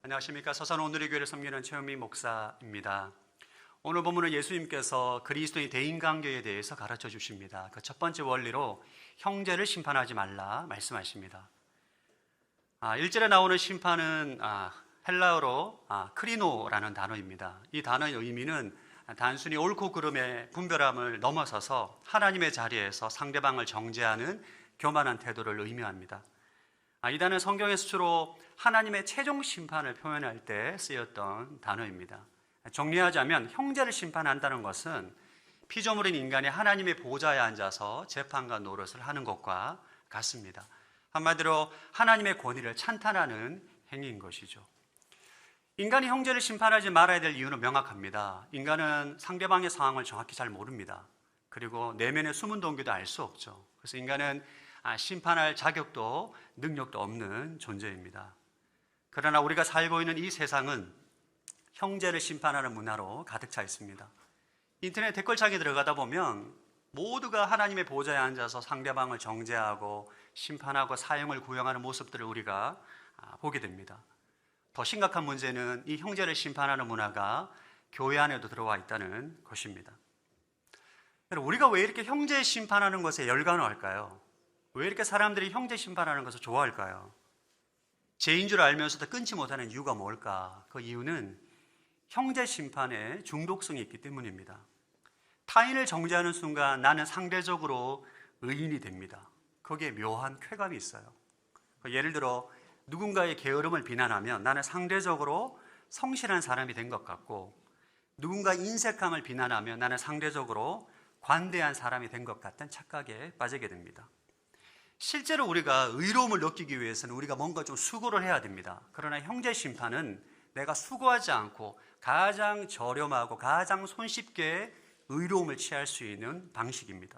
안녕하십니까. 서산 오늘의 교회를 섬기는 최현미 목사입니다. 오늘 본문은 예수님께서 그리스도의 대인관계에 대해서 가르쳐 주십니다. 그 첫 번째 원리로 형제를 심판하지 말라 말씀하십니다. 1절에 나오는 심판은 헬라어로 크리노라는 단어입니다. 이 단어의 의미는 단순히 옳고 그름의 분별함을 넘어서서 하나님의 자리에서 상대방을 정죄하는 교만한 태도를 의미합니다. 이 단어는 성경에서 주로 하나님의 최종 심판을 표현할 때 쓰였던 단어입니다. 정리하자면 형제를 심판한다는 것은 피조물인 인간이 하나님의 보좌에 앉아서 재판과 노릇을 하는 것과 같습니다. 한마디로 하나님의 권위를 찬탄하는 행위인 것이죠. 인간이 형제를 심판하지 말아야 될 이유는 명확합니다. 인간은 상대방의 상황을 정확히 잘 모릅니다. 그리고 내면의 숨은 동기도 알 수 없죠. 그래서 인간은 심판할 자격도 능력도 없는 존재입니다. 그러나 우리가 살고 있는 이 세상은 형제를 심판하는 문화로 가득 차 있습니다. 인터넷 댓글창에 들어가다 보면 모두가 하나님의 보좌에 앉아서 상대방을 정죄하고 심판하고 사형을 구형하는 모습들을 우리가 보게 됩니다. 더 심각한 문제는 이 형제를 심판하는 문화가 교회 안에도 들어와 있다는 것입니다. 우리가 왜 이렇게 형제 심판하는 것에 열광을 할까요? 왜 이렇게 사람들이 형제 심판하는 것을 좋아할까요? 죄인 줄 알면서도 끊지 못하는 이유가 뭘까? 그 이유는 형제 심판에 중독성이 있기 때문입니다. 타인을 정죄하는 순간 나는 상대적으로 의인이 됩니다. 거기에 묘한 쾌감이 있어요. 예를 들어 누군가의 게으름을 비난하면 나는 상대적으로 성실한 사람이 된 것 같고, 누군가의 인색함을 비난하면 나는 상대적으로 관대한 사람이 된 것 같은 착각에 빠지게 됩니다. 실제로 우리가 의로움을 느끼기 위해서는 우리가 뭔가 좀 수고를 해야 됩니다. 그러나 형제 심판은 내가 수고하지 않고 가장 저렴하고 가장 손쉽게 의로움을 취할 수 있는 방식입니다.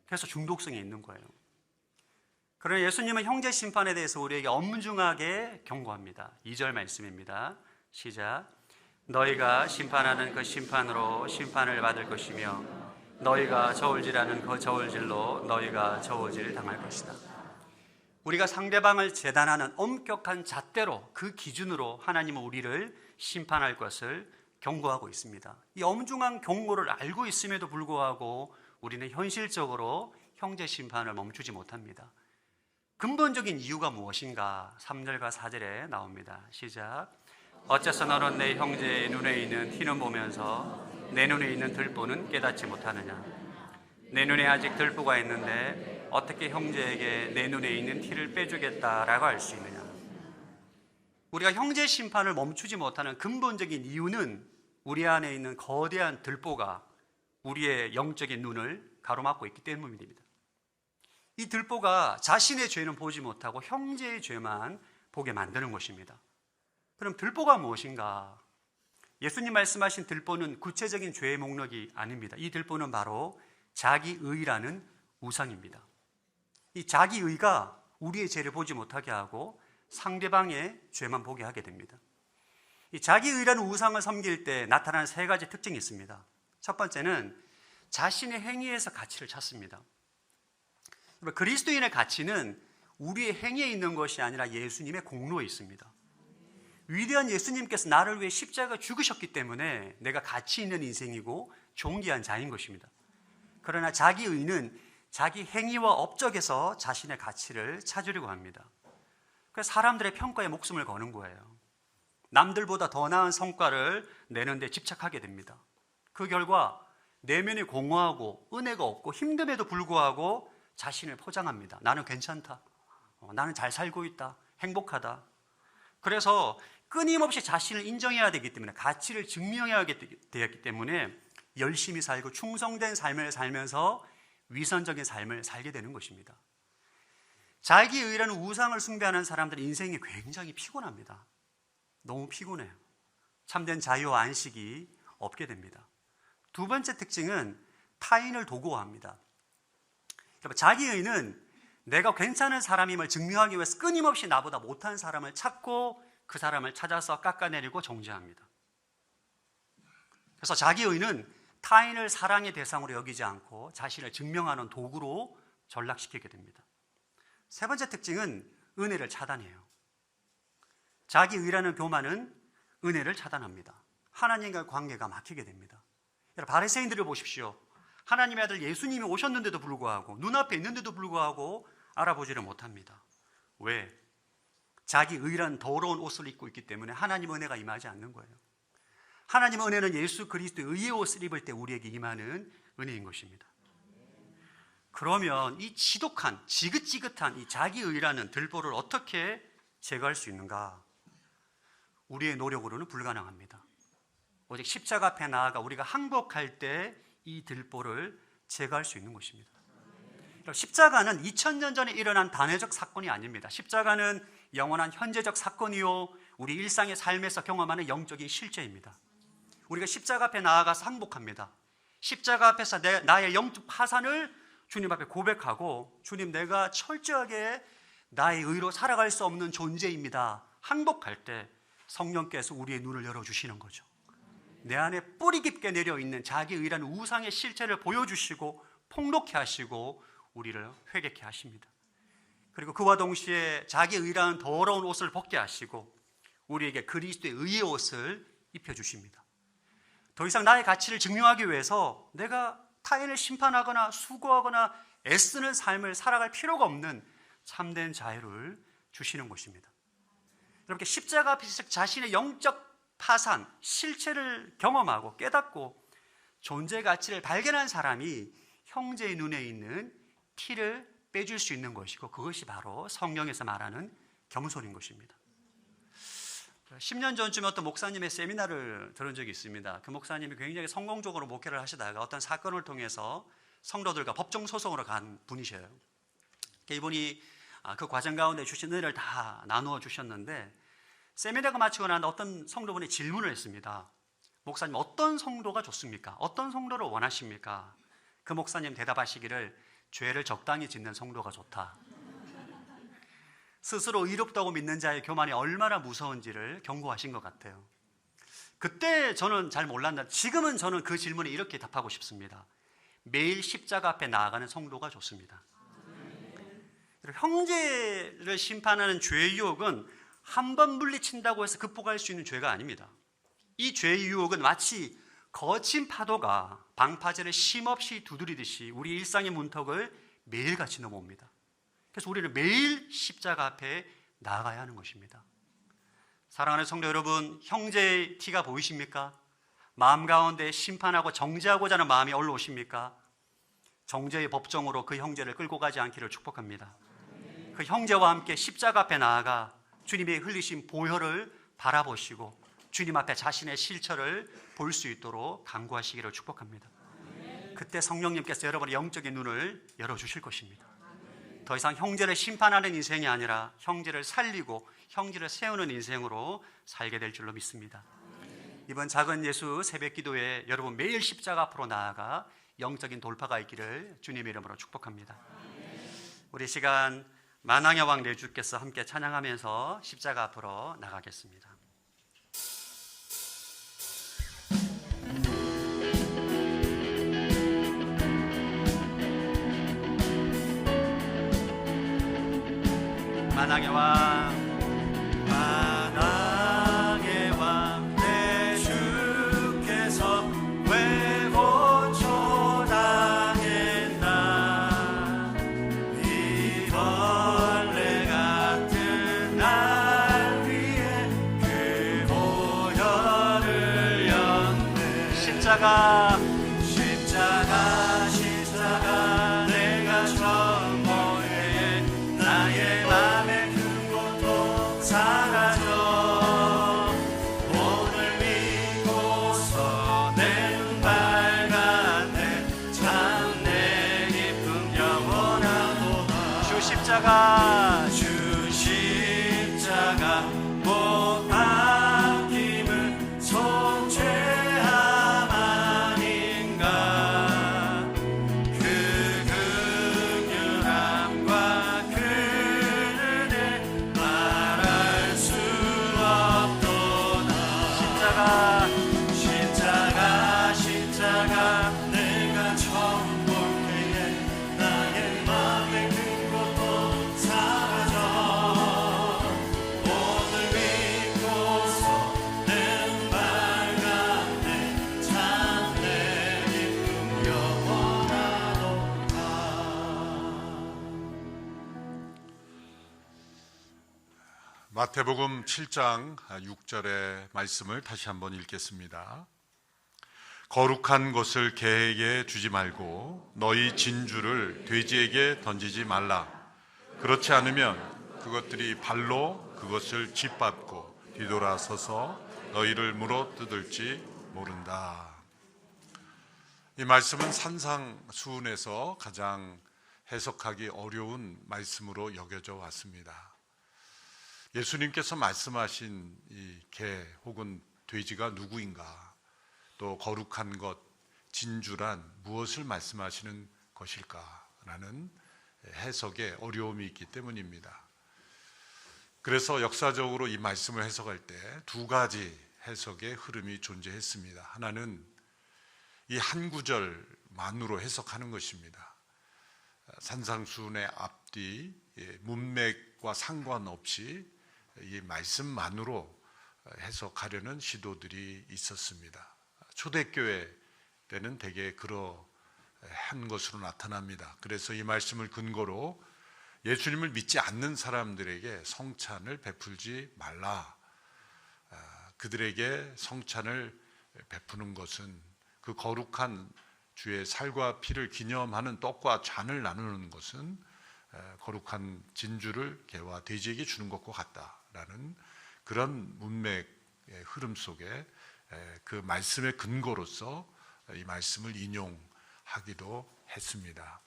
그래서 중독성이 있는 거예요. 그러나 예수님은 형제 심판에 대해서 우리에게 엄중하게 경고합니다. 2절 말씀입니다. 시작. 너희가 심판하는 그 심판으로 심판을 받을 것이며 너희가 저울질하는 그 저울질로 너희가 저울질 당할 것이다. 우리가 상대방을 재단하는 엄격한 잣대로, 그 기준으로 하나님은 우리를 심판할 것을 경고하고 있습니다. 이 엄중한 경고를 알고 있음에도 불구하고 우리는 현실적으로 형제 심판을 멈추지 못합니다. 근본적인 이유가 무엇인가? 3절과 4절에 나옵니다. 시작. 어째서 너는 내 형제의 눈에 있는 티는 보면서 내 눈에 있는 들보는 깨닫지 못하느냐? 내 눈에 아직 들보가 있는데 어떻게 형제에게 내 눈에 있는 티를 빼주겠다라고 할 수 있느냐? 우리가 형제 심판을 멈추지 못하는 근본적인 이유는 우리 안에 있는 거대한 들보가 우리의 영적인 눈을 가로막고 있기 때문입니다. 이 들보가 자신의 죄는 보지 못하고 형제의 죄만 보게 만드는 것입니다. 그럼 들보가 무엇인가? 예수님 말씀하신 들보는 구체적인 죄의 목록이 아닙니다. 이 들보는 바로 자기의라는 우상입니다. 이 자기의가 우리의 죄를 보지 못하게 하고 상대방의 죄만 보게 하게 됩니다. 이 자기의라는 우상을 섬길 때 나타나는 세 가지 특징이 있습니다. 첫 번째는 자신의 행위에서 가치를 찾습니다. 그리스도인의 가치는 우리의 행위에 있는 것이 아니라 예수님의 공로에 있습니다. 위대한 예수님께서 나를 위해 십자가 죽으셨기 때문에 내가 가치 있는 인생이고 존귀한 자인 것입니다. 그러나 자기의는 자기 행위와 업적에서 자신의 가치를 찾으려고 합니다. 그래서 사람들의 평가에 목숨을 거는 거예요. 남들보다 더 나은 성과를 내는 데 집착하게 됩니다. 그 결과 내면이 공허하고 은혜가 없고 힘듦에도 불구하고 자신을 포장합니다. 나는 괜찮다. 나는 잘 살고 있다. 행복하다. 그래서 끊임없이 자신을 인정해야 되기 때문에, 가치를 증명해야 되기 때문에 열심히 살고 충성된 삶을 살면서 위선적인 삶을 살게 되는 것입니다. 자기의라는 우상을 숭배하는 사람들은 인생이 굉장히 피곤합니다. 너무 피곤해요. 참된 자유와 안식이 없게 됩니다. 두 번째 특징은 타인을 도구화합니다. 자기의는 내가 괜찮은 사람임을 증명하기 위해서 끊임없이 나보다 못한 사람을 찾고 그 사람을 찾아서 깎아내리고 정죄합니다. 그래서 자기의는 타인을 사랑의 대상으로 여기지 않고 자신을 증명하는 도구로 전락시키게 됩니다. 세 번째 특징은 은혜를 차단해요. 자기 의라는 교만은 은혜를 차단합니다. 하나님과의 관계가 막히게 됩니다. 여러분, 바리새인들을 보십시오. 하나님의 아들 예수님이 오셨는데도 불구하고, 눈앞에 있는데도 불구하고 알아보지를 못합니다. 왜? 자기 의란 더러운 옷을 입고 있기 때문에 하나님의 은혜가 임하지 않는 거예요. 하나님의 은혜는 예수 그리스도의 의의 옷을 입을 때 우리에게 임하는 은혜인 것입니다. 그러면 이 지독한, 지긋지긋한 이 자기 의라는 들보를 어떻게 제거할 수 있는가? 우리의 노력으로는 불가능합니다. 오직 십자가 앞에 나아가 우리가 항복할 때 이 들보를 제거할 수 있는 것입니다. 십자가는 2000년 전에 일어난 단회적 사건이 아닙니다. 십자가는 영원한 현재적 사건이요, 우리 일상의 삶에서 경험하는 영적인 실제입니다. 우리가 십자가 앞에 나아가서 항복합니다. 십자가 앞에서 나의 영적 파산을 주님 앞에 고백하고, 주님, 내가 철저하게 나의 의로 살아갈 수 없는 존재입니다. 항복할 때 성령께서 우리의 눈을 열어주시는 거죠. 내 안에 뿌리 깊게 내려있는 자기 의라는 우상의 실체를 보여주시고 폭로케 하시고 우리를 회개케 하십니다. 그리고 그와 동시에 자기 의라는 더러운 옷을 벗게 하시고 우리에게 그리스도의 의의 옷을 입혀주십니다. 더 이상 나의 가치를 증명하기 위해서 내가 타인을 심판하거나 수고하거나 애쓰는 삶을 살아갈 필요가 없는 참된 자유를 주시는 것입니다. 이렇게 십자가 앞에서 자신의 영적 파산, 실체를 경험하고 깨닫고 존재 가치를 발견한 사람이 형제의 눈에 있는 티를 빼줄 수 있는 것이고, 그것이 바로 성경에서 말하는 겸손인 것입니다. 10년 전쯤에 어떤 목사님의 세미나를 들은 적이 있습니다. 그 목사님이 굉장히 성공적으로 목회를 하시다가 어떤 사건을 통해서 성도들과 법정 소송으로 간 분이셔요. 이분이 그 과정 가운데 주신 은혜를 다 나누어 주셨는데, 세미나가 마치고 난 어떤 성도분이 질문을 했습니다. 목사님, 어떤 성도가 좋습니까? 어떤 성도를 원하십니까? 그 목사님 대답하시기를, 죄를 적당히 짓는 성도가 좋다. 스스로 의롭다고 믿는 자의 교만이 얼마나 무서운지를 경고하신 것 같아요. 그때 저는 잘 몰랐는데 지금은 저는 그 질문에 이렇게 답하고 싶습니다. 매일 십자가 앞에 나아가는 성도가 좋습니다. 형제를 심판하는 죄의 유혹은 한 번 물리친다고 해서 극복할 수 있는 죄가 아닙니다. 이 죄의 유혹은 마치 거친 파도가 방파제를 쉼없이 두드리듯이 우리 일상의 문턱을 매일같이 넘어옵니다. 그래서 우리는 매일 십자가 앞에 나아가야 하는 것입니다. 사랑하는 성도 여러분, 형제의 티가 보이십니까? 마음 가운데 심판하고 정죄하고자 하는 마음이 올라오십니까? 정죄의 법정으로 그 형제를 끌고 가지 않기를 축복합니다. 그 형제와 함께 십자가 앞에 나아가 주님의 흘리신 보혈을 바라보시고 주님 앞에 자신의 실체를 볼 수 있도록 간구하시기를 축복합니다. 그때 성령님께서 여러분의 영적인 눈을 열어주실 것입니다. 더 이상 형제를 심판하는 인생이 아니라 형제를 살리고 형제를 세우는 인생으로 살게 될 줄로 믿습니다. 이번 작은 예수 새벽 기도에 여러분 매일 십자가 앞으로 나아가 영적인 돌파가 있기를 주님의 이름으로 축복합니다. 우리 시간 만왕의 왕 내 주께서 함께 찬양하면서 십자가 앞으로 나가겠습니다. 만왕의 왕, 만왕의 왕 내 주께서 왜 고초당했나. 이 벌레 같은 날 위해 그 보혈을 였네. 십자가 내가 처음 볼 때에 나의 맘에 큰 고통 사라져. 오늘 믿고서 내 눈 밝았네. 참 내 기쁨 영원하도다. 주 십자가 못 박힘을 속죄함 아니 마태복음 7장 6절의 말씀을 다시 한번 읽겠습니다. 거룩한 것을 개에게 주지 말고 너희 진주를 돼지에게 던지지 말라. 그렇지 않으면 그것들이 발로 그것을 짓밟고 뒤돌아서서 너희를 물어 뜯을지 모른다. 이 말씀은 산상수훈에서 가장 해석하기 어려운 말씀으로 여겨져 왔습니다. 예수님께서 말씀하신 이 개 혹은 돼지가 누구인가, 또 거룩한 것, 진주란 무엇을 말씀하시는 것일까라는 해석에 어려움이 있기 때문입니다. 그래서 역사적으로 이 말씀을 해석할 때 두 가지 해석의 흐름이 존재했습니다. 하나는 이 한 구절만으로 해석하는 것입니다. 산상수훈의 앞뒤 문맥과 상관없이 이 말씀만으로 해석하려는 시도들이 있었습니다. 초대교회 때는 대개 그러한 것으로 나타납니다. 그래서 이 말씀을 근거로 예수님을 믿지 않는 사람들에게 성찬을 베풀지 말라. 그들에게 성찬을 베푸는 것은 그 거룩한 주의 살과 피를 기념하는 떡과 잔을 나누는 것은 거룩한 진주를 개와 돼지에게 주는 것과 같다라는 그런 문맥의 흐름 속에 그 말씀의 근거로서 이 말씀을 인용하기도 했습니다.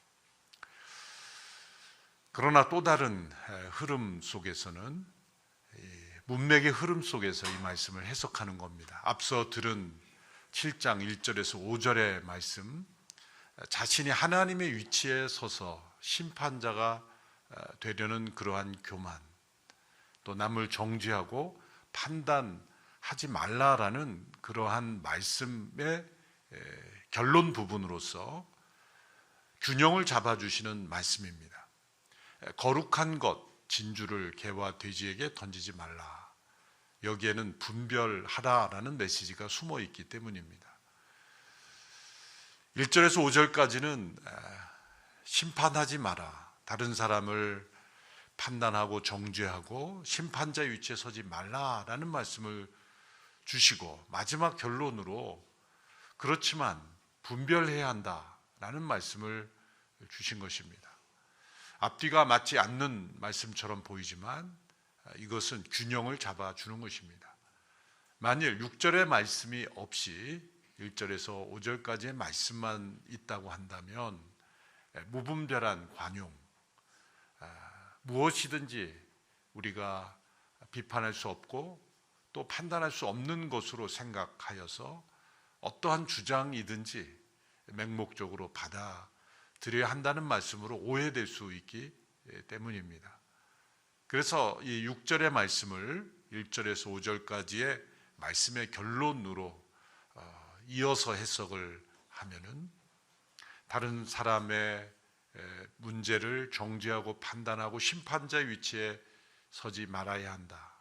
그러나 또 다른 흐름 속에서는 문맥의 흐름 속에서 이 말씀을 해석하는 겁니다. 앞서 들은 7장 1절에서 5절의 말씀, 자신이 하나님의 위치에 서서 심판자가 되려는 그러한 교만, 또 남을 정죄하고 판단하지 말라라는 그러한 말씀의 결론 부분으로서 균형을 잡아주시는 말씀입니다. 거룩한 것, 진주를 개와 돼지에게 던지지 말라. 여기에는 분별하라라는 메시지가 숨어 있기 때문입니다. 1절에서 5절까지는 심판하지 마라. 다른 사람을 판단하고 정죄하고 심판자의 위치에 서지 말라라는 말씀을 주시고, 마지막 결론으로 그렇지만 분별해야 한다라는 말씀을 주신 것입니다. 앞뒤가 맞지 않는 말씀처럼 보이지만 이것은 균형을 잡아주는 것입니다. 만일 6절의 말씀이 없이 1절에서 5절까지의 말씀만 있다고 한다면 무분별한 관용, 무엇이든지 우리가 비판할 수 없고 또 판단할 수 없는 것으로 생각하여서 어떠한 주장이든지 맹목적으로 받아들여야 한다는 말씀으로 오해될 수 있기 때문입니다. 그래서 이 6절의 말씀을 1절에서 5절까지의 말씀의 결론으로 이어서 해석을 하면은 다른 사람의 문제를 정죄하고 판단하고 심판자의 위치에 서지 말아야 한다.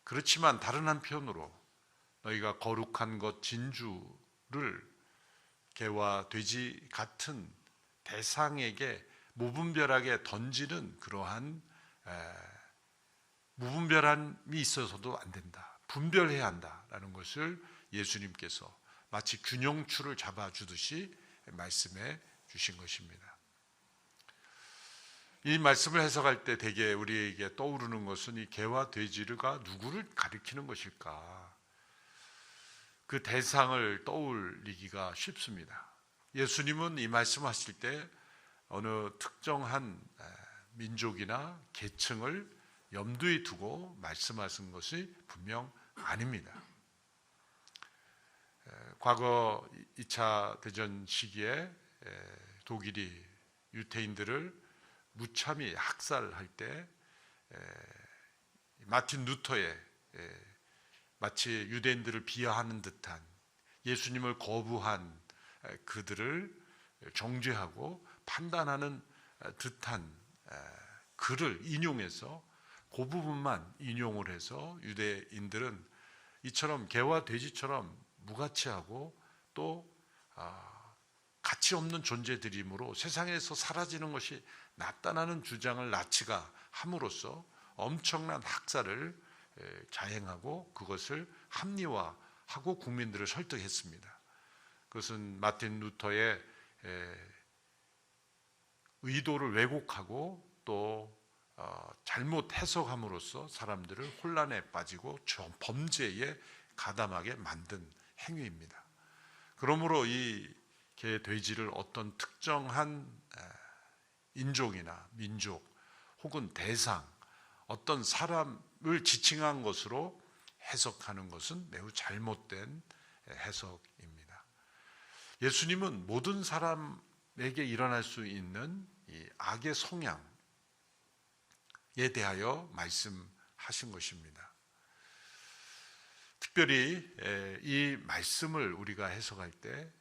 그렇지만 다른 한편으로 너희가 거룩한 것 진주를 개와 돼지 같은 대상에게 무분별하게 던지는 그러한 무분별함이 있어서도 안 된다. 분별해야 한다라는 것을 예수님께서 마치 균형추를 잡아주듯이 말씀해 주신 것입니다. 이 말씀을 해석할 때 대개 우리에게 떠오르는 것은 이 개와 돼지가 누구를 가리키는 것일까? 그 대상을 떠올리기가 쉽습니다. 예수님은 이 말씀하실 때 어느 특정한 민족이나 계층을 염두에 두고 말씀하신 것이 분명 아닙니다. 과거 2차 대전 시기에 독일이 유태인들을 무참히 학살할 때 마틴 루터의 마치 유대인들을 비하하는 듯한, 예수님을 거부한 그들을 정죄하고 판단하는 듯한 글을 인용해서 그 부분만 인용을 해서 유대인들은 이처럼 개와 돼지처럼 무가치하고 또 가치 없는 존재들이므로 세상에서 사라지는 것이 낫다는 주장을 나치가 함으로써 엄청난 학살을 자행하고 그것을 합리화하고 국민들을 설득했습니다. 그것은 마틴 루터의 의도를 왜곡하고 또 잘못 해석함으로써 사람들을 혼란에 빠지고 범죄에 가담하게 만든 행위입니다. 그러므로 이 개 돼지를 어떤 특정한 인종이나 민족 혹은 대상, 어떤 사람을 지칭한 것으로 해석하는 것은 매우 잘못된 해석입니다. 예수님은 모든 사람에게 일어날 수 있는 이 악의 성향에 대하여 말씀하신 것입니다. 특별히 이 말씀을 우리가 해석할 때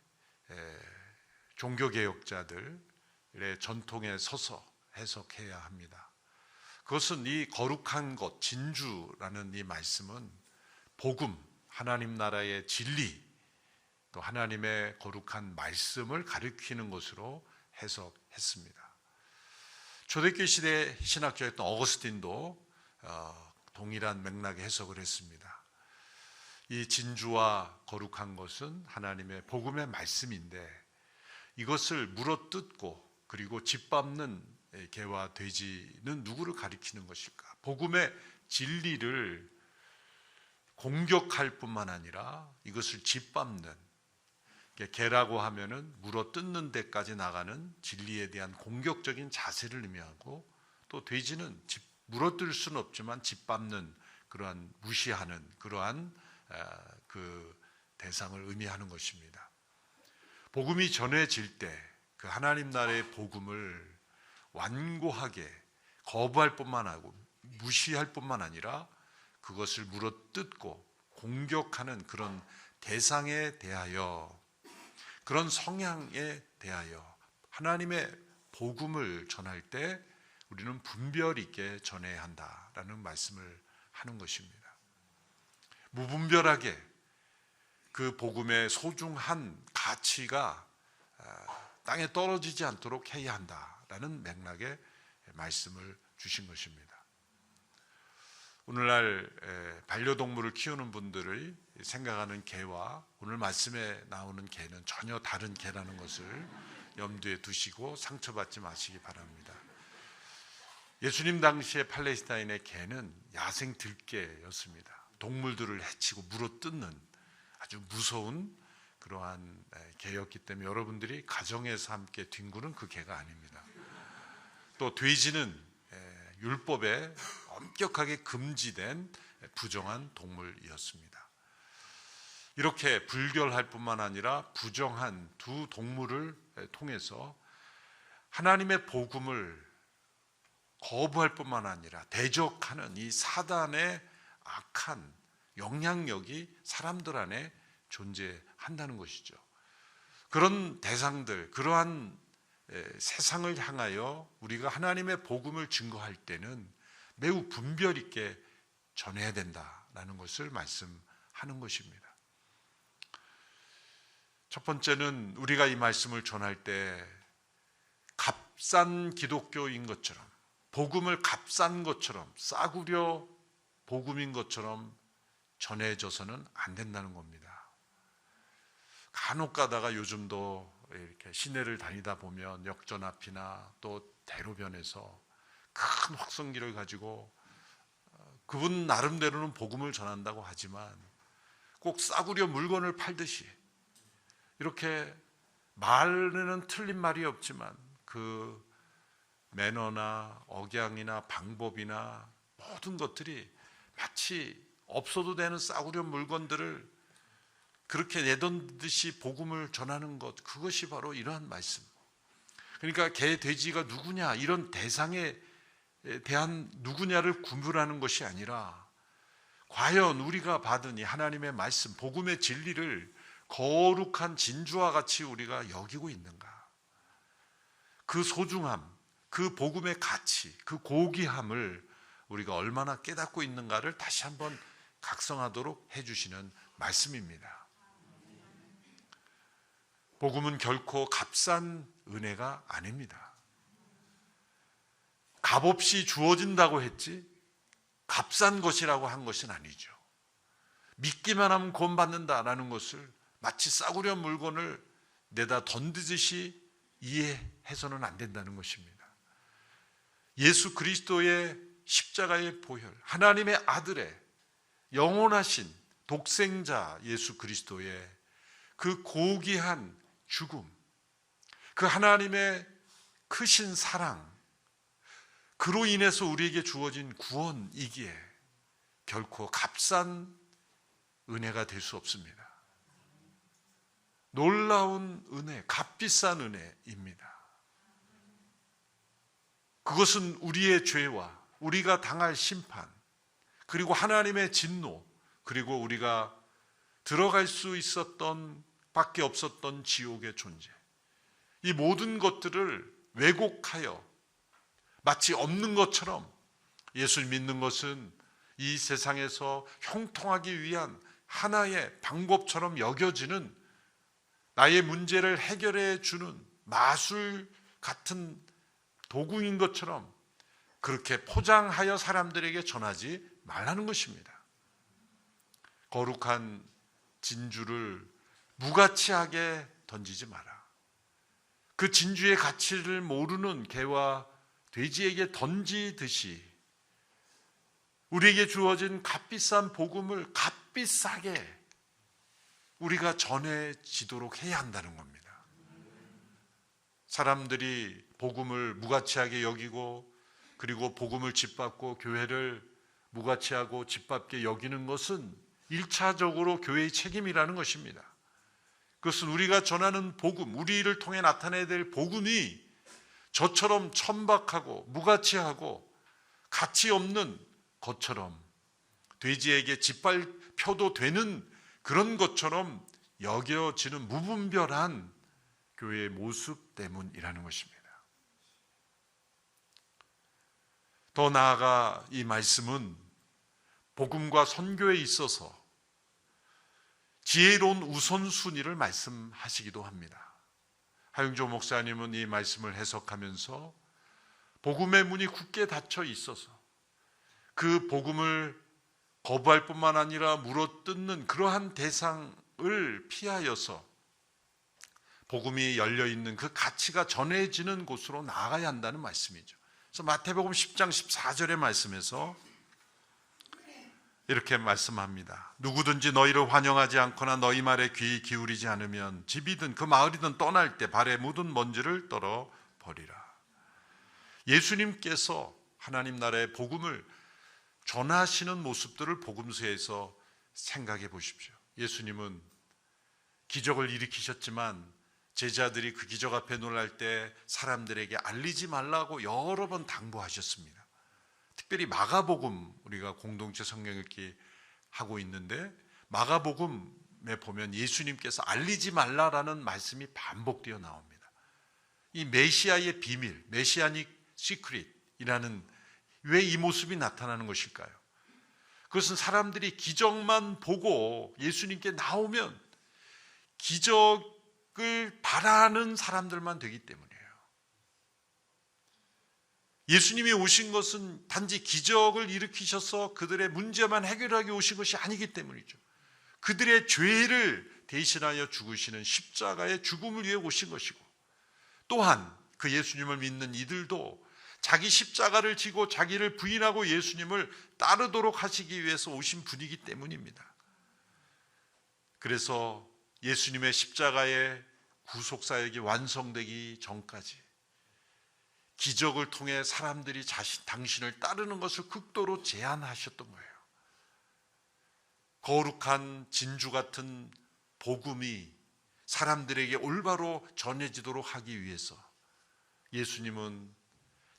종교개혁자들의 전통에 서서 해석해야 합니다. 그것은 이 거룩한 것, 진주라는 이 말씀은 복음, 하나님 나라의 진리, 또 하나님의 거룩한 말씀을 가리키는 것으로 해석했습니다. 초대교회 시대 신학자였던 어거스틴도 동일한 맥락의 해석을 했습니다. 이 진주와 거룩한 것은 하나님의 복음의 말씀인데 이것을 물어뜯고 그리고 짓밟는 개와 돼지는 누구를 가리키는 것일까? 복음의 진리를 공격할 뿐만 아니라 이것을 짓밟는, 개라고 하면은 물어뜯는 데까지 나가는 진리에 대한 공격적인 자세를 의미하고, 또 돼지는 물어뜯을 수는 없지만 짓밟는, 그러한 무시하는 그러한 그 대상을 의미하는 것입니다. 복음이 전해질 때 그 하나님 나라의 복음을 완고하게 거부할 뿐만 아니고 무시할 뿐만 아니라 그것을 물어뜯고 공격하는 그런 대상에 대하여, 그런 성향에 대하여 하나님의 복음을 전할 때 우리는 분별 있게 전해야 한다라는 말씀을 하는 것입니다. 무분별하게 그 복음의 소중한 가치가 땅에 떨어지지 않도록 해야 한다라는 맥락의 말씀을 주신 것입니다. 오늘날 반려동물을 키우는 분들이 생각하는 개와 오늘 말씀에 나오는 개는 전혀 다른 개라는 것을 염두에 두시고 상처받지 마시기 바랍니다. 예수님 당시의 팔레스타인의 개는 야생 들개였습니다. 동물들을 해치고 물어뜯는 아주 무서운 그러한 개였기 때문에 여러분들이 가정에서 함께 뒹구는 그 개가 아닙니다. 또 돼지는 율법에 엄격하게 금지된 부정한 동물이었습니다. 이렇게 불결할 뿐만 아니라 부정한 두 동물을 통해서 하나님의 복음을 거부할 뿐만 아니라 대적하는 이 사단의 악한 영향력이 사람들 안에 존재한다는 것이죠. 그런 대상들, 그러한 세상을 향하여 우리가 하나님의 복음을 증거할 때는 매우 분별 있게 전해야 된다라는 것을 말씀하는 것입니다. 첫 번째는 우리가 이 말씀을 전할 때 값싼 기독교인 것처럼, 복음을 값싼 것처럼, 싸구려 복음인 것처럼 전해져서는 안 된다는 겁니다. 간혹 가다가 요즘도 이렇게 시내를 다니다 보면 역전 앞이나 또 대로변에서 큰 확성기를 가지고 그분 나름대로는 복음을 전한다고 하지만 꼭 싸구려 물건을 팔듯이 이렇게 말에는 틀린 말이 없지만 그 매너나 억양이나 방법이나 모든 것들이 마치 없어도 되는 싸구려 물건들을 그렇게 내던듯이 복음을 전하는 것, 그것이 바로 이러한 말씀. 그러니까 개, 돼지가 누구냐, 이런 대상에 대한 누구냐를 구분하는 것이 아니라 과연 우리가 받은 이 하나님의 말씀, 복음의 진리를 거룩한 진주와 같이 우리가 여기고 있는가. 그 소중함, 그 복음의 가치, 그 고귀함을 우리가 얼마나 깨닫고 있는가를 다시 한번 각성하도록 해주시는 말씀입니다. 복음은 결코 값싼 은혜가 아닙니다. 값없이 주어진다고 했지 값싼 것이라고 한 것은 아니죠. 믿기만 하면 구원받는다라는 것을 마치 싸구려 물건을 내다 던지듯이 이해해서는 안 된다는 것입니다. 예수 그리스도의 십자가의 보혈, 하나님의 아들의 영원하신 독생자 예수 그리스도의 그 고귀한 죽음, 그 하나님의 크신 사랑, 그로 인해서 우리에게 주어진 구원이기에 결코 값싼 은혜가 될 수 없습니다. 놀라운 은혜, 값비싼 은혜입니다. 그것은 우리의 죄와 우리가 당할 심판, 그리고 하나님의 진노, 그리고 우리가 들어갈 수 있었던 밖에 없었던 지옥의 존재, 이 모든 것들을 왜곡하여 마치 없는 것처럼 예수를 믿는 것은 이 세상에서 형통하기 위한 하나의 방법처럼 여겨지는, 나의 문제를 해결해 주는 마술 같은 도구인 것처럼 그렇게 포장하여 사람들에게 전하지 말라는 것입니다. 거룩한 진주를 무가치하게 던지지 마라. 그 진주의 가치를 모르는 개와 돼지에게 던지듯이 우리에게 주어진 값비싼 복음을 값비싸게 우리가 전해지도록 해야 한다는 겁니다. 사람들이 복음을 무가치하게 여기고, 그리고 복음을 짓밟고 교회를 무가치하고 짓밟게 여기는 것은 1차적으로 교회의 책임이라는 것입니다. 그것은 우리가 전하는 복음, 우리를 통해 나타내야 될 복음이 저처럼 천박하고 무가치하고 가치 없는 것처럼, 돼지에게 짓밟혀도 되는 그런 것처럼 여겨지는 무분별한 교회의 모습 때문이라는 것입니다. 더 나아가 이 말씀은 복음과 선교에 있어서 지혜로운 우선순위를 말씀하시기도 합니다. 하용조 목사님은 이 말씀을 해석하면서 복음의 문이 굳게 닫혀 있어서 그 복음을 거부할 뿐만 아니라 물어뜯는 그러한 대상을 피하여서 복음이 열려있는 그 가치가 전해지는 곳으로 나아가야 한다는 말씀이죠. 그래서 마태복음 10장 14절의 말씀에서 이렇게 말씀합니다. 누구든지 너희를 환영하지 않거나 너희 말에 귀 기울이지 않으면 집이든 그 마을이든 떠날 때 발에 묻은 먼지를 떨어 버리라. 예수님께서 하나님 나라의 복음을 전하시는 모습들을 복음서에서 생각해 보십시오. 예수님은 기적을 일으키셨지만 제자들이 그 기적 앞에 놀랄 때 사람들에게 알리지 말라고 여러 번 당부하셨습니다. 특별히 마가복음, 우리가 공동체 성경 읽기 하고 있는데 마가복음에 보면 예수님께서 알리지 말라라는 말씀이 반복되어 나옵니다. 이 메시아의 비밀, 메시아닉 시크릿이라는, 왜 이 모습이 나타나는 것일까요? 그것은 사람들이 기적만 보고 예수님께 나오면 기적을 바라는 사람들만 되기 때문이에요. 예수님이 오신 것은 단지 기적을 일으키셔서 그들의 문제만 해결하기 오신 것이 아니기 때문이죠. 그들의 죄를 대신하여 죽으시는 십자가의 죽음을 위해 오신 것이고, 또한 그 예수님을 믿는 이들도 자기 십자가를 지고 자기를 부인하고 예수님을 따르도록 하시기 위해서 오신 분이기 때문입니다. 그래서 예수님의 십자가의 구속사역이 완성되기 전까지 기적을 통해 사람들이 당신을 따르는 것을 극도로 제한하셨던 거예요. 거룩한 진주 같은 복음이 사람들에게 올바로 전해지도록 하기 위해서 예수님은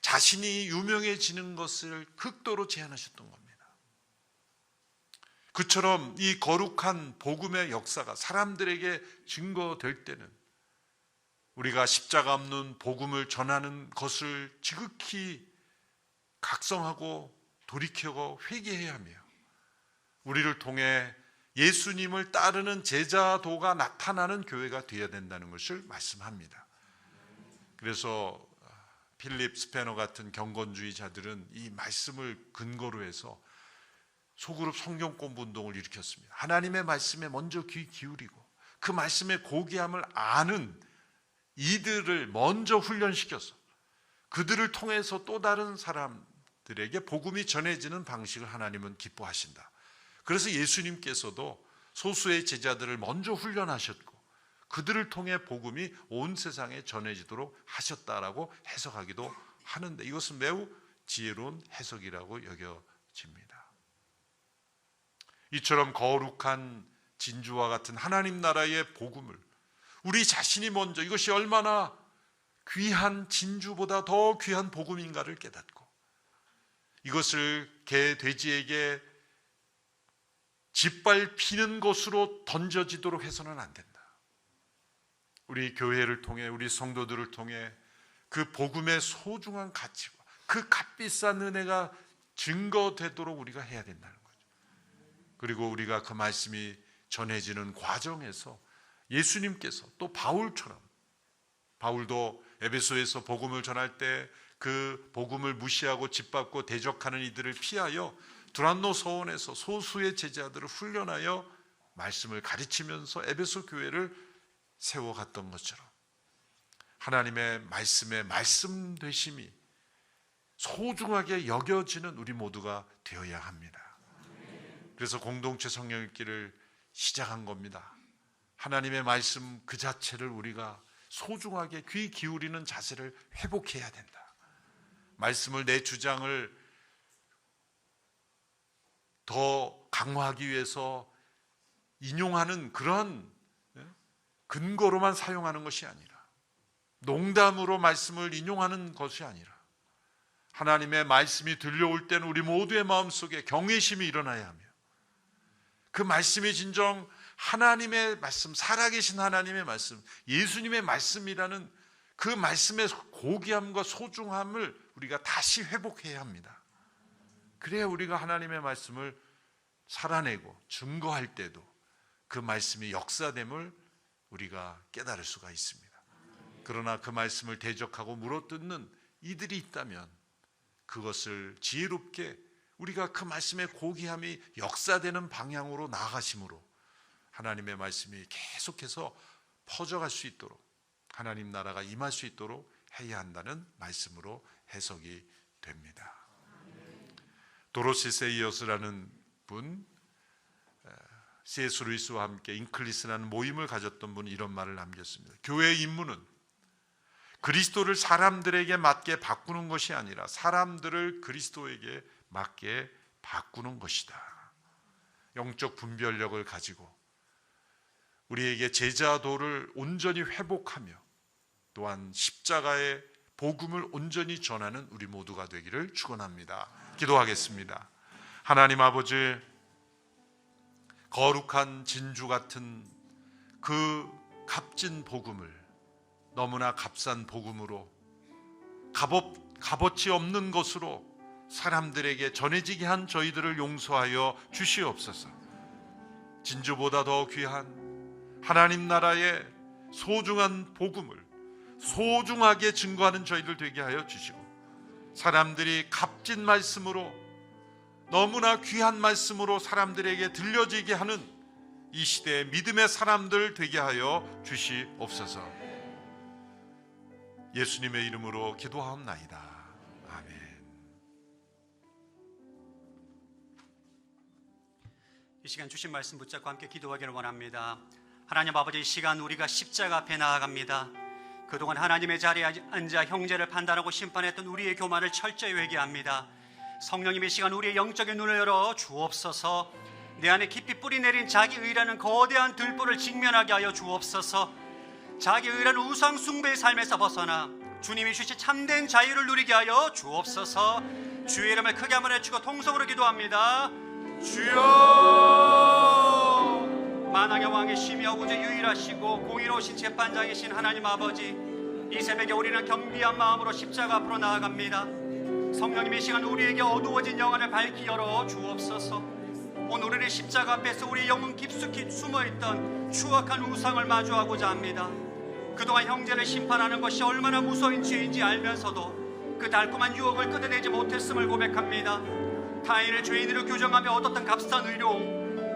자신이 유명해지는 것을 극도로 제한하셨던 겁니다. 그처럼 이 거룩한 복음의 역사가 사람들에게 증거될 때는 우리가 십자가 없는 복음을 전하는 것을 지극히 각성하고 돌이켜고 회개해야 하며, 우리를 통해 예수님을 따르는 제자도가 나타나는 교회가 되어야 된다는 것을 말씀합니다. 그래서 필립 스패너 같은 경건주의자들은 이 말씀을 근거로 해서 소그룹 성경 공부 운동을 일으켰습니다. 하나님의 말씀에 먼저 귀 기울이고 그 말씀의 고귀함을 아는 이들을 먼저 훈련시켜서 그들을 통해서 또 다른 사람들에게 복음이 전해지는 방식을 하나님은 기뻐하신다. 그래서 예수님께서도 소수의 제자들을 먼저 훈련하셨고 그들을 통해 복음이 온 세상에 전해지도록 하셨다라고 해석하기도 하는데, 이것은 매우 지혜로운 해석이라고 여겨집니다. 이처럼 거룩한 진주와 같은 하나님 나라의 복음을 우리 자신이 먼저, 이것이 얼마나 귀한 진주보다 더 귀한 복음인가를 깨닫고 이것을 개 돼지에게 짓밟히는 것으로 던져지도록 해서는 안 된다. 우리 교회를 통해, 우리 성도들을 통해 그 복음의 소중한 가치와 그 값비싼 은혜가 증거되도록 우리가 해야 된다는 거죠. 그리고 우리가 그 말씀이 전해지는 과정에서 예수님께서 또 바울처럼, 바울도 에베소에서 복음을 전할 때 그 복음을 무시하고 짓밟고 대적하는 이들을 피하여 두란노 서원에서 소수의 제자들을 훈련하여 말씀을 가르치면서 에베소 교회를 세워갔던 것처럼 하나님의 말씀의 말씀 되심이 소중하게 여겨지는 우리 모두가 되어야 합니다. 그래서 공동체 성령 읽기를 시작한 겁니다. 하나님의 말씀 그 자체를 우리가 소중하게 귀 기울이는 자세를 회복해야 된다. 말씀을, 내 주장을 더 강화하기 위해서 인용하는 그런 근거로만 사용하는 것이 아니라, 농담으로 말씀을 인용하는 것이 아니라, 하나님의 말씀이 들려올 때는 우리 모두의 마음속에 경외심이 일어나야 하며 그 말씀이 진정 하나님의 말씀, 살아계신 하나님의 말씀, 예수님의 말씀이라는 그 말씀의 고귀함과 소중함을 우리가 다시 회복해야 합니다. 그래야 우리가 하나님의 말씀을 살아내고 증거할 때도 그 말씀이 역사됨을 우리가 깨달을 수가 있습니다. 그러나 그 말씀을 대적하고 물어뜯는 이들이 있다면 그것을 지혜롭게 우리가 그 말씀의 고귀함이 역사되는 방향으로 나아가심으로 하나님의 말씀이 계속해서 퍼져갈 수 있도록, 하나님 나라가 임할 수 있도록 해야 한다는 말씀으로 해석이 됩니다. 도로시 세이어스라는 분, C.S. 루이스와 함께 인클리스라는 모임을 가졌던 분이 이런 말을 남겼습니다. 교회의 임무는 그리스도를 사람들에게 맞게 바꾸는 것이 아니라 사람들을 그리스도에게 맞게 바꾸는 것이다. 영적 분별력을 가지고 우리에게 제자도를 온전히 회복하며 또한 십자가의 복음을 온전히 전하는 우리 모두가 되기를 축원합니다. 기도하겠습니다. 하나님 아버지, 거룩한 진주 같은 그 값진 복음을 너무나 값싼 복음으로 값어치 없는 것으로 사람들에게 전해지게 한 저희들을 용서하여 주시옵소서. 진주보다 더 귀한 하나님 나라의 소중한 복음을 소중하게 증거하는 저희들 되게 하여 주시고, 사람들이 값진 말씀으로, 너무나 귀한 말씀으로 사람들에게 들려지게 하는 이 시대의 믿음의 사람들 되게 하여 주시옵소서. 예수님의 이름으로 기도하옵나이다. 아멘. 이 시간 주신 말씀 붙잡고 함께 기도하기를 원합니다. 하나님 아버지, 이 시간 우리가 십자가 앞에 나아갑니다. 그동안 하나님의 자리에 앉아 형제를 판단하고 심판했던 우리의 교만을 철저히 회개합니다. 성령님, 이 시간 우리의 영적인 눈을 열어 주옵소서. 내 안에 깊이 뿌리 내린 자기 의라는 거대한 들보를 직면하게 하여 주옵소서. 자기 의라는 우상 숭배의 삶에서 벗어나 주님이 주신 참된 자유를 누리게 하여 주옵소서. 주의 이름을 크게 한번 외치고 통성으로 기도합니다. 주여! 만왕의 왕이시며 우주 유일하시고 공의로우신 재판장이신 하나님 아버지, 이 새벽에 우리는 겸비한 마음으로 십자가 앞으로 나아갑니다. 성령님, 이 시간 우리에게 어두워진 영안을 밝히 열어 주옵소서. 오늘 우리는 십자가 앞에서 우리 영혼 깊숙이 숨어있던 추악한 우상을 마주하고자 합니다. 그동안 형제를 심판하는 것이 얼마나 무서운 죄인지 알면서도 그 달콤한 유혹을 끊어내지 못했음을 고백합니다. 타인을 죄인으로 규정하며 얻었던 값싼 의로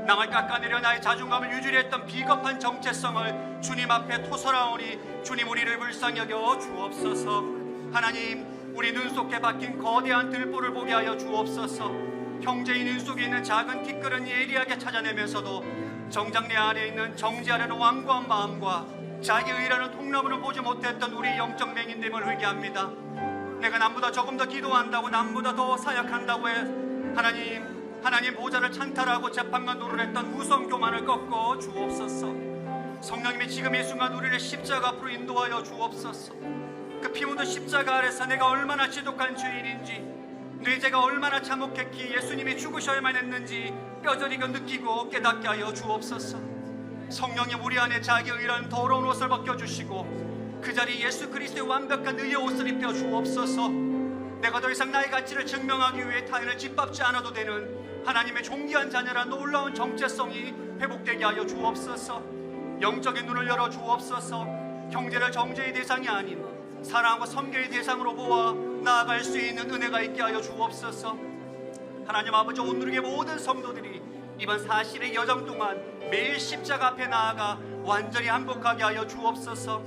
남을 깎아내려 나의 자존감을 유지히 했던 비겁한 정체성을 주님 앞에 토설하오니 주님 우리를 불쌍히 여겨 주옵소서. 하나님, 우리 눈 속에 박힌 거대한 들보를 보게 하여 주옵소서. 형제의 눈 속에 있는 작은 티끌은 예리하게 찾아내면서도 정작 내 안에 있는 정죄하려는 완고한 마음과 자기 의라는 통나무를 보지 못했던 우리 영적 맹인됨을 회개합니다. 내가 남보다 조금 더 기도한다고, 남보다 더 사역한다고 해 하나님 보좌를 찬탈하고 재판관 노릇을 했던 무성 교만을 꺾어 주옵소서. 성령님이 지금 이 순간 우리를 십자가 앞으로 인도하여 주옵소서. 그 피 묻은 십자가 아래서 내가 얼마나 지독한 죄인인지, 내 죄가 얼마나 참혹했기에 예수님이 죽으셔야만 했는지 뼈저리게 느끼고 깨닫게 하여 주옵소서. 성령님, 우리 안에 자기 의라는 더러운 옷을 벗겨주시고 그 자리에 예수 그리스도의 완벽한 의의 옷을 입혀 주옵소서. 내가 더 이상 나의 가치를 증명하기 위해 타인을 짓밟지 않아도 되는 하나님의 존귀한 자녀라 놀라운 정체성이 회복되게 하여 주옵소서. 영적인 눈을 열어 주옵소서. 형제를 정죄의 대상이 아닌 사랑과 섬겨의 대상으로 보아 나아갈 수 있는 은혜가 있게 하여 주옵소서. 하나님 아버지, 오늘의 모든 성도들이 이번 40일의 여정 동안 매일 십자가 앞에 나아가 완전히 항복하게 하여 주옵소서.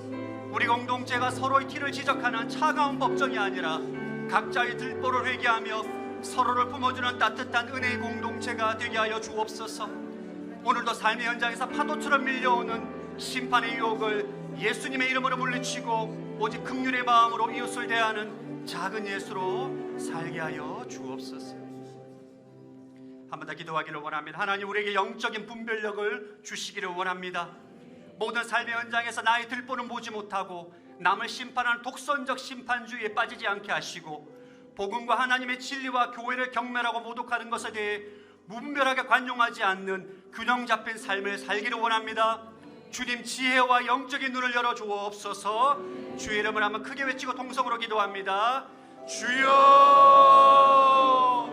우리 공동체가 서로의 티를 지적하는 차가운 법정이 아니라 각자의 들보를 회개하며 서로를 품어주는 따뜻한 은혜의 공동체가 되게 하여 주옵소서. 오늘도 삶의 현장에서 파도처럼 밀려오는 심판의 유혹을 예수님의 이름으로 물리치고 오직 긍휼의 마음으로 이웃을 대하는 작은 예수로 살게 하여 주옵소서. 한 번 더 기도하기를 원합니다. 하나님, 우리에게 영적인 분별력을 주시기를 원합니다. 모든 삶의 현장에서 나의 들보는 보지 못하고 남을 심판하는 독선적 심판주의에 빠지지 않게 하시고 복음과 하나님의 진리와 교회를 경멸하고 모독하는 것에 대해 무분별하게 관용하지 않는 균형 잡힌 삶을 살기를 원합니다. 주님, 지혜와 영적인 눈을 열어 주옵소서. 주의 이름을 한번 크게 외치고 통성으로 기도합니다. 주여!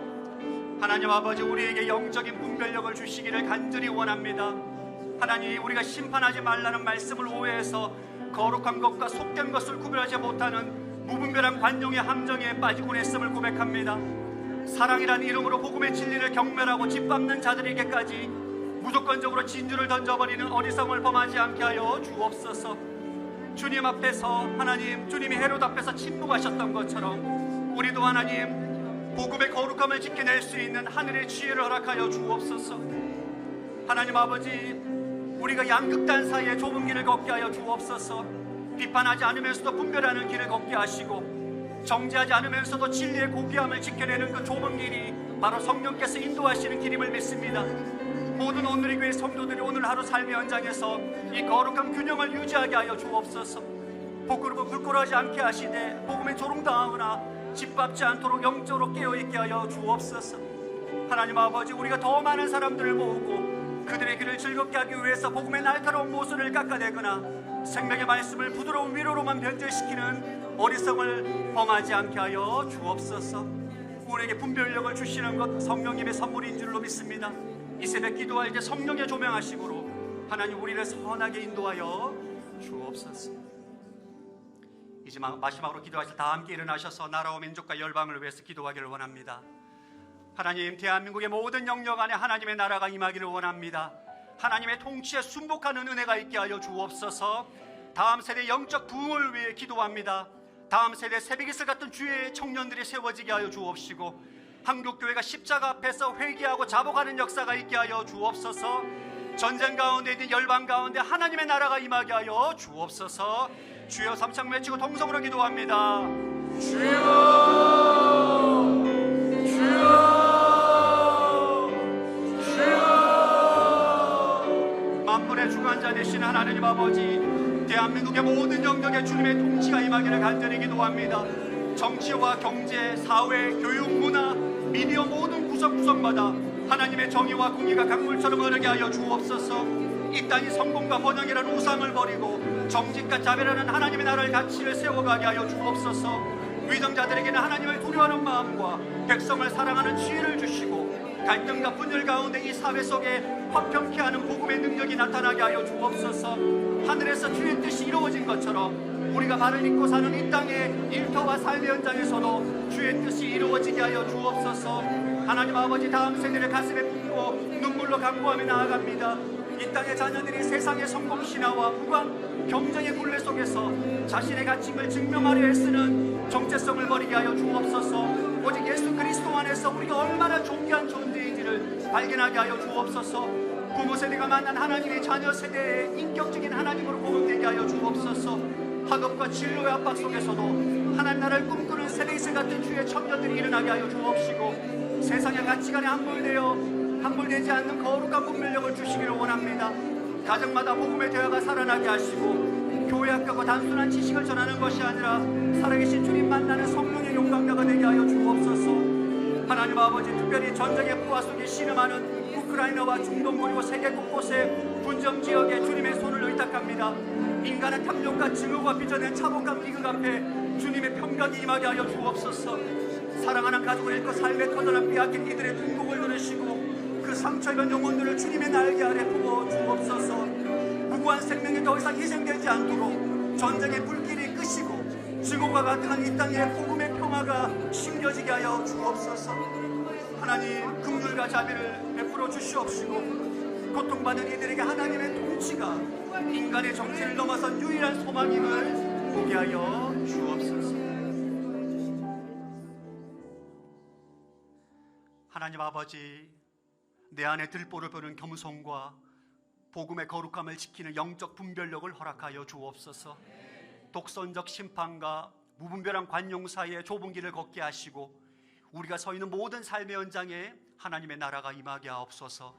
하나님 아버지, 우리에게 영적인 분별력을 주시기를 간절히 원합니다. 하나님, 우리가 심판하지 말라는 말씀을 오해해서 거룩한 것과 속된 것을 구별하지 못하는 무분별한 관용의 함정에 빠지곤 했음을 고백합니다. 사랑이라는 이름으로 복음의 진리를 경멸하고 짓밟는 자들에게까지 무조건적으로 진주를 던져버리는 어리석음을 범하지 않게 하여 주옵소서. 주님 앞에서, 하나님, 주님이 헤롯 앞에서 침묵하셨던 것처럼 우리도 하나님 복음의 거룩함을 지켜낼 수 있는 하늘의 지혜를 허락하여 주옵소서. 하나님 아버지, 우리가 양극단 사이에 좁은 길을 걷게 하여 주옵소서. 비판하지 않으면서도 분별하는 길을 걷게 하시고 정죄하지 않으면서도 진리의 고귀함을 지켜내는 그 좁은 길이 바로 성령께서 인도하시는 길임을 믿습니다. 모든 오늘의 교회 성도들이 오늘 하루 삶의 현장에서 이 거룩한 균형을 유지하게 하여 주옵소서. 부끄럽고 불꼴하지 않게 하시되 복음에 조롱당하거나 짓밟지 않도록 영적으로 깨어있게 하여 주옵소서. 하나님 아버지, 우리가 더 많은 사람들을 모으고 그들의 길을 즐겁게 하기 위해서 복음의 날카로운 모순을 깎아내거나 생명의 말씀을 부드러운 위로로만 변절시키는 어리석음을 범하지 않게 하여 주옵소서. 우리에게 분별력을 주시는 것 성령님의 선물인 줄로 믿습니다. 이 새벽 기도할 때 성령의 조명하심으로 하나님 우리를 선하게 인도하여 주옵소서. 이제 마지막으로 기도하실 다 함께 일어나셔서 나라와 민족과 열방을 위해서 기도하기를 원합니다. 하나님, 대한민국의 모든 영역 안에 하나님의 나라가 임하기를 원합니다. 하나님의 통치에 순복하는 은혜가 있게 하여 주옵소서. 다음 세대 영적 부흥을 위해 기도합니다. 다음 세대 새벽이슬 같은 주의 청년들이 세워지게 하여 주옵시고 한국교회가 십자가 앞에서 회개하고 자복하는 역사가 있게 하여 주옵소서. 전쟁 가운데 있는 열방 가운데 하나님의 나라가 임하게 하여 주옵소서. 주여 삼창 외치고 통성으로 기도합니다. 주여, 주여, 주여. 만물의 주관자 되신 하나님 아버지, 대한민국의 모든 영역에 주님의 통치가 임하기를 간절히 기도합니다. 정치와 경제, 사회, 교육, 문화, 미디어 모든 구석구석마다 하나님의 정의와 공의가 강물처럼 흐르게 하여 주옵소서. 이 땅이 성공과 번영이라는 우상을 버리고 정직과 자비라는 하나님의 나라를 가치를 세워가게 하여 주옵소서. 위정자들에게는 하나님을 두려워하는 마음과 백성을 사랑하는 지혜를 주시고 갈등과 분열 가운데 이 사회 속에 화평케 하는 복음의 능력이 나타나게 하여 주옵소서. 하늘에서 주의 뜻이 이루어진 것처럼 우리가 발을 딛고 사는 이 땅의 일터와 삶의 현장에서도 주의 뜻이 이루어지게 하여 주옵소서. 하나님 아버지, 다음 세대를 가슴에 품고 눈물로 간구하며 나아갑니다. 이 땅의 자녀들이 세상의 성공 신화와 무관 경쟁의 굴레 속에서 자신의 가치를 증명하려 애쓰는 정체성을 버리게 하여 주옵소서. 오직 예수 그리스도 안에서 우리가 얼마나 존귀한 존재인지를 발견하게 하여 주옵소서. 부모 세대가 만난 하나님의 자녀 세대의 인격적인 하나님으로 고백되게 하여 주옵소서. 학업과 진로의 압박 속에서도 하나님 나라를 꿈꾸는 세대이슬 같은 주의 청년들이 일어나게 하여 주옵시고, 세상의 가치관에 함몰되지 않는 거룩한 분별력을 주시기를 원합니다. 가정마다 복음의 대화가 살아나게 하시고, 교회 학교가 단순한 지식을 전하는 것이 아니라 살아계신 주님 만나는 성령의 용광자가 되게 하여 주옵소서. 하나님 아버지, 특별히 전쟁의 부하 속에 신음하는 우크라이나와 중동 그리고 세계 곳곳의 분쟁 지역에 주님의 손을 의탁합니다. 인간의 탐욕과 증오가 빚어낸 차복한 비극 앞에 주님의 평강이 임하게 하여 주옵소서. 사랑하는 가족을 잃고 삶의 터전한 빼앗긴 이들의 통곡을 들으시고 그 상처입은 영혼들을 주님의 날개 아래 부어 주옵소서. 무고한 생명이 더 이상 희생되지 않도록 전쟁의 불길이 끄시고 증오가 가득한 이 땅에 복음의 평화가 심겨지게 하여 주옵소서. 하나님, 긍휼과 자비를 베풀어 주시옵시고, 고통받는 이들에게 하나님의 통치가 인간의 정체를 넘어선 유일한 소망임을 보게 하여 주옵소서. 하나님 아버지, 내 안에 들보를 보는 겸손과 복음의 거룩함을 지키는 영적 분별력을 허락하여 주옵소서. 독선적 심판과 무분별한 관용 사이에 좁은 길을 걷게 하시고, 우리가 서 있는 모든 삶의 현장에 하나님의 나라가 임하게 하옵소서.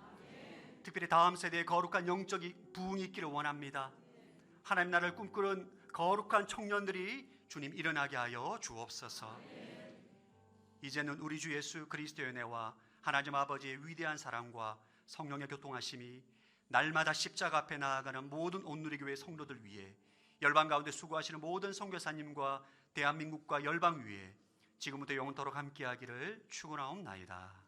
특별히 다음 세대의 거룩한 영적 부흥이 있기를 원합니다. 하나님 나라를 꿈꾸는 거룩한 청년들이 주님 일어나게 하여 주옵소서. 이제는 우리 주 예수 그리스도의 은혜와 하나님 아버지의 위대한 사랑과 성령의 교통하심이 날마다 십자가 앞에 나아가는 모든 온누리교회 성도들 위해, 열방 가운데 수고하시는 모든 선교사님과 대한민국과 열방 위에 지금부터 영원토록 함께하기를 축원하옵나이다.